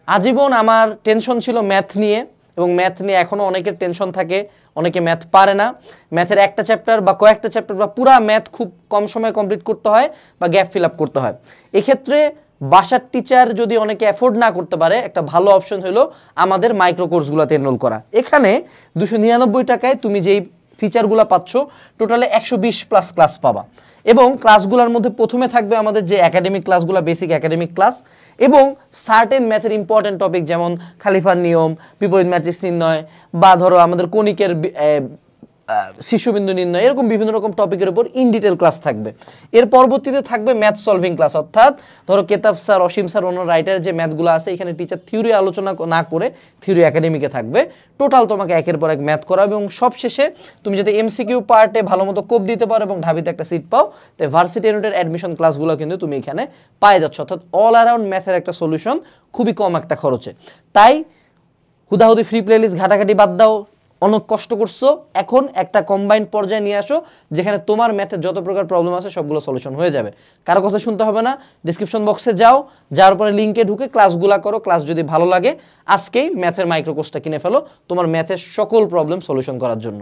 আজীবন আমার টেনশন ছিল ম্যাথ নিয়ে, এবং ম্যাথ নিয়ে এখনও অনেকের টেনশন থাকে, অনেকে ম্যাথ পারে না। ম্যাথের একটা চ্যাপ্টার বা কয়েকটা চ্যাপ্টার বা পুরা ম্যাথ খুব কম সময়ে কমপ্লিট করতে হয় বা গ্যাপ ফিল আপ করতে হয়। এক্ষেত্রে বাসার টিচার যদি অনেকে অ্যাফোর্ড না করতে পারে, একটা ভালো অপশন হলো আমাদের মাইক্রো কোর্সগুলোতে এনরোল করা। এখানে 299 টাকায় তুমি যেই ফিচারগুলো পাচ্ছ, টোটালে 120+ ক্লাস পাবা। এবং ক্লাসগুলোর মধ্যে প্রথমে থাকবে আমাদের যে একাডেমিক ক্লাসগুলো, বেসিক একাডেমিক ক্লাস, এবং সার্টেন ম্যাথের ইম্পর্টেন্ট টপিক যেমন খালিফার নিয়ম, বিপরীত ম্যাট্রিক্স নির্ণয়, বা ধরো আমাদের কণিকের শিশুবিন্দু নির্ণয়, এরকম বিভিন্ন রকম টপিকের উপর ইন ডিটেল ক্লাস থাকবে। এর পরবর্তীতে থাকবে ম্যাথ সলভিং ক্লাস, অর্থাৎ ধরো কেতাব স্যার, অসীম স্যার, অন্য রাইটারের যে ম্যাথগুলো আছে, এখানে টিচার থিওরি আলোচনা না করে থিওরি একাডেমিকে থাকবে। টোটাল তোমাকে একের পর এক ম্যাথ করাবে, এবং সবশেষে তুমি যদি এমসিকিউ পার্টে ভালো মতো কোপ দিতে পারো এবং ঢাবিতে একটা সিট পাও, তো ভার্সিটি ইউনিটের অ্যাডমিশন ক্লাসগুলো কিন্তু তুমি এখানে পায়ে যাচ্ছ, অর্থাৎ অল অ্যারাউন্ড ম্যাথের একটা সলিউশন খুবই কম একটা খরচে। তাই হুদাহুদি ফ্রি প্লেলিস্ট ঘাটাঘাটি বাদ দাও, অনেক কষ্ট করছো, এখন একটা কম্বাইন্ড পর্যায়ে নিয়ে আসো যেখানে তোমার ম্যাথের যত প্রকার প্রবলেম আছে সবগুলো সলিউশন হয়ে যাবে। কারো কথা শুনতে হবে না, ডিসক্রিপশন বক্সে যাও, যাওয়ার পরে লিঙ্কে ঢুকে ক্লাসগুলো করো। ক্লাস যদি ভালো লাগে আজকেই ম্যাথের মাইক্রো কোর্সটা কিনে ফেলো তোমার ম্যাথের সকল প্রবলেম সলিউশন করার জন্য।